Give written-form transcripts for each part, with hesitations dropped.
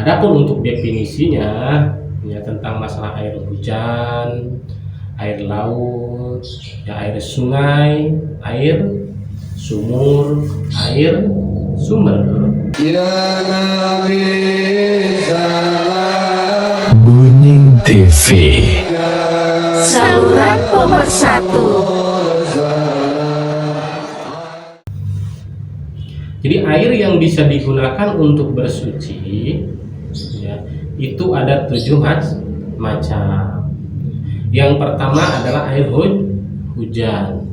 Adapun untuk definisinya ya tentang masalah air hujan, air laut, ya air sungai, air sumur, air sumber. Ya Nabi salam. Buning TV, saluran pemersatu. Jadi air yang bisa digunakan untuk bersuci ya, itu ada 7 macam. Yang pertama adalah air hujan.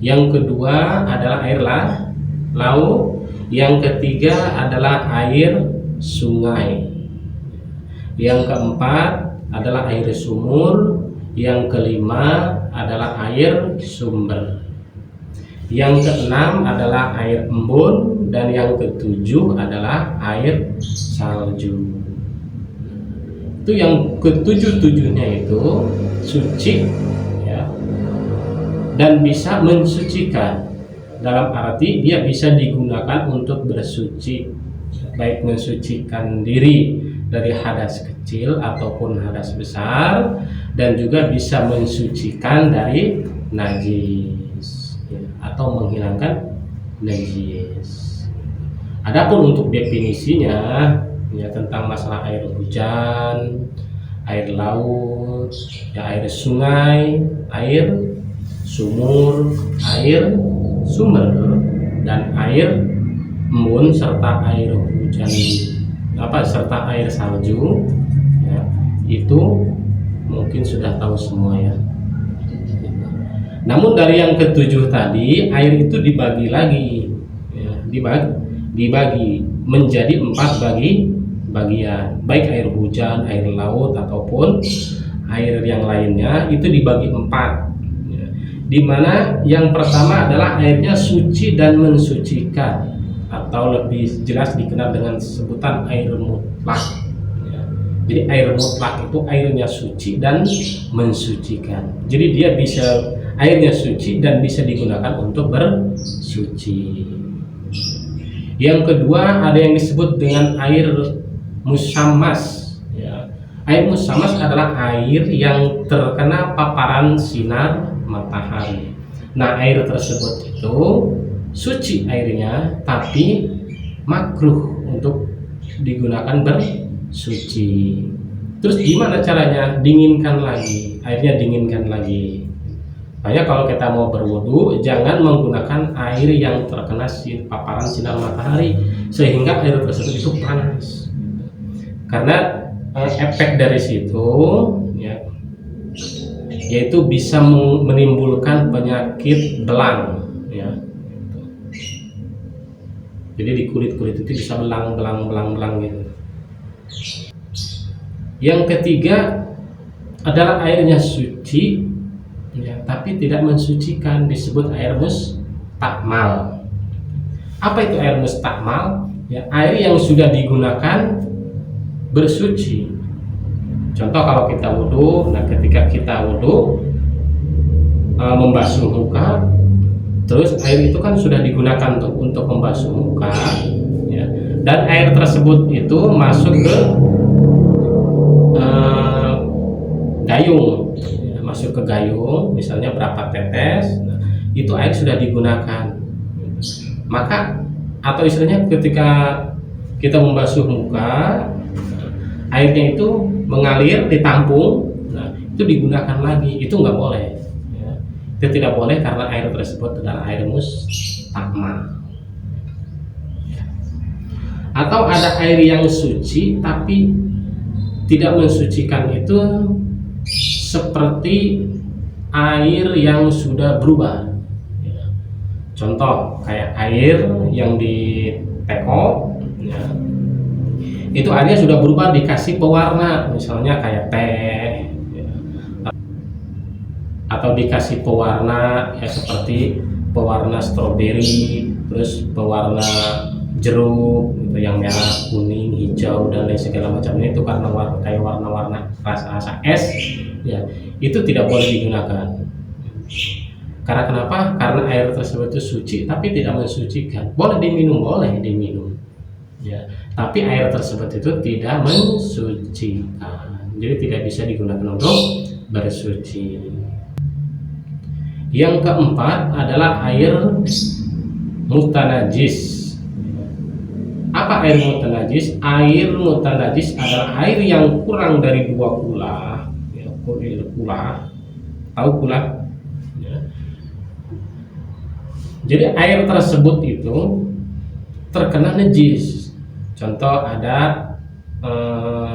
Yang kedua adalah air laut. Yang ketiga adalah air sungai. Yang keempat adalah air sumur. Yang kelima adalah air sumber. Yang keenam adalah air embun, dan yang ketujuh adalah air salju. Itu yang ketujuh-tujuhnya itu suci ya, dan bisa mensucikan. Dalam arti dia bisa digunakan untuk bersuci, baik mensucikan diri dari hadas kecil ataupun hadas besar, dan juga bisa mensucikan dari najis atau menghilangkan najis. Adapun untuk definisinya ya tentang masalah air hujan, air laut, ya air sungai, air sumur, air sumber, dan air embun serta air hujan serta air salju ya, itu mungkin sudah tahu semua ya. Namun dari yang ketujuh tadi, air itu dibagi lagi ya, dibagi menjadi 4 bagian, baik air hujan, air laut ataupun air yang lainnya, itu dibagi 4 ya. Dimana yang pertama adalah airnya suci dan mensucikan, atau lebih jelas dikenal dengan sebutan air mutlak ya. Jadi air mutlak itu airnya suci dan mensucikan. Jadi dia airnya suci dan bisa digunakan untuk bersuci. Yang kedua ada yang disebut dengan air musammas ya. Air musammas adalah air yang terkena paparan sinar matahari. Nah, air tersebut itu suci airnya, tapi makruh untuk digunakan bersuci. Terus gimana caranya? Dinginkan lagi, airnya dinginkan lagi. Makanya kalau kita mau berwudu, jangan menggunakan air yang terkena paparan sinar matahari sehingga air tersebut itu panas. Karena efek dari situ ya, yaitu bisa menimbulkan penyakit belang ya. Jadi di kulit itu bisa belang gitu. Yang ketiga adalah airnya suci ya, tapi tidak mensucikan, disebut air mustakmal. Apa itu air mustakmal? Ya, air yang sudah digunakan bersuci. Contoh kalau kita wudhu, nah ketika kita wudhu membasuh muka, terus air itu kan sudah digunakan untuk membasuh muka ya, dan air tersebut itu masuk ke gayung ya, masuk ke gayung misalnya berapa tetes, nah, itu air sudah digunakan. Maka atau istilahnya ketika kita membasuh muka, airnya itu mengalir, ditampung, nah itu digunakan lagi, itu nggak boleh ya. Itu tidak boleh karena air tersebut adalah air mustakmal. Atau ada air yang suci tapi tidak mensucikan, itu seperti air yang sudah berubah ya. Contoh kayak air yang di teko ya, itu airnya sudah berubah dikasih pewarna, misalnya kayak teh ya, atau dikasih pewarna ya seperti pewarna stroberi, terus pewarna jeruk itu yang merah, kuning, hijau dan lain segala macamnya, itu karena kayak warna-warna rasa es ya, itu tidak boleh digunakan. Karena kenapa? Karena air tersebut itu suci tapi tidak mensucikan. Boleh diminum ya. tapi air tersebut itu tidak mensucikan, jadi tidak bisa digunakan untuk bersuci. Yang keempat adalah air mutanajis. Apa air mutanajis? Air mutanajis adalah air yang kurang dari 2 kula, ya, kula, tahu kula? Ya. Jadi air tersebut itu terkena najis. Contoh ada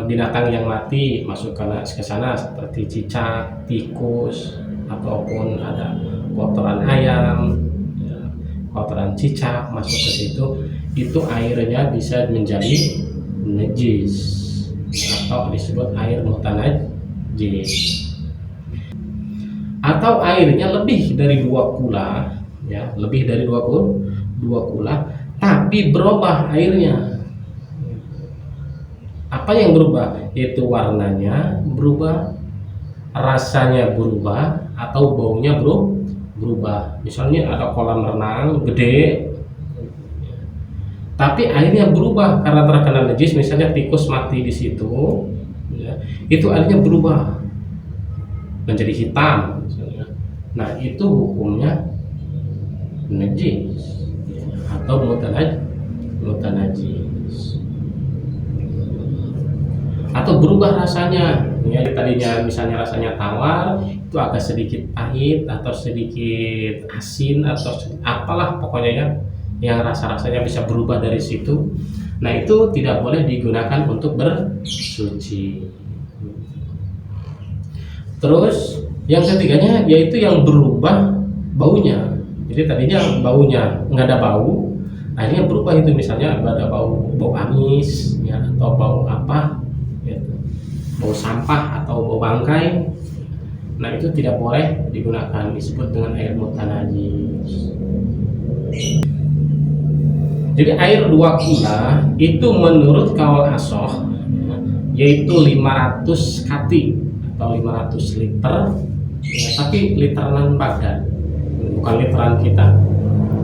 binatang yang mati masuk ke sana seperti cicak, tikus, ataupun ada kotoran ayam, ya, kotoran cicak masuk ke situ, itu airnya bisa menjadi najis atau disebut air mutanajis. Atau airnya lebih dari 2 kula, ya, lebih dari 2 kula, tapi berubah airnya. Apa yang berubah? Yaitu warnanya berubah, rasanya berubah, atau baunya berubah. Misalnya ada kolam renang gede, tapi airnya berubah karena terkena najis, misalnya tikus mati di situ, ya, itu airnya berubah menjadi hitam misalnya. Nah, itu hukumnya najis, ya, atau mutanajis. Atau berubah rasanya, ya, tadinya misalnya rasanya tawar itu agak sedikit pahit atau sedikit asin atau apalah pokoknya, ya, yang rasa-rasanya bisa berubah dari situ. Nah, itu tidak boleh digunakan untuk bersuci. Terus yang ketiganya yaitu yang berubah baunya. Jadi tadinya baunya nggak ada bau, akhirnya berubah itu, misalnya ada bau amis, ya, atau bau apa, gitu, bau sampah atau bau bangkai. Nah, itu tidak boleh digunakan, disebut dengan air mutanajis. Jadi air 2 kula itu menurut kaul asoh, yaitu 500 kati atau 500 liter, ya, tapi literan Baghdad, bukan literan kita,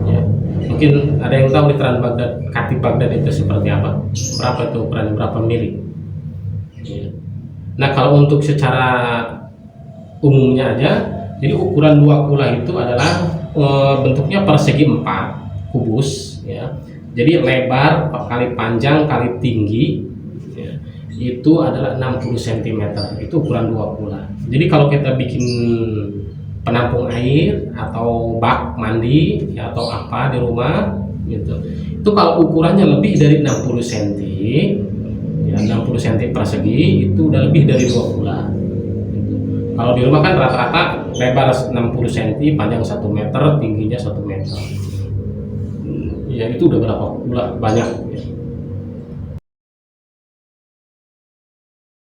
ya. Mungkin ada yang tahu literan Baghdad, kati Baghdad itu seperti apa, berapa itu ukuran, berapa mili, ya. Nah, kalau untuk secara umumnya aja, jadi ukuran 2 kula itu adalah bentuknya persegi 4 kubus, ya. Jadi lebar kali panjang kali tinggi, ya, itu adalah 60 cm, itu ukuran 2 kula. Jadi kalau kita bikin penampung air atau bak mandi, ya, atau apa di rumah gitu, itu kalau ukurannya lebih dari 60 cm, ya, 60 cm persegi, itu udah lebih dari 2 kula gitu. Kalau di rumah kan rata-rata lebar 60 cm, panjang 1 meter, tingginya 1 meter, ya, itu udah berapa kula, banyak, ya.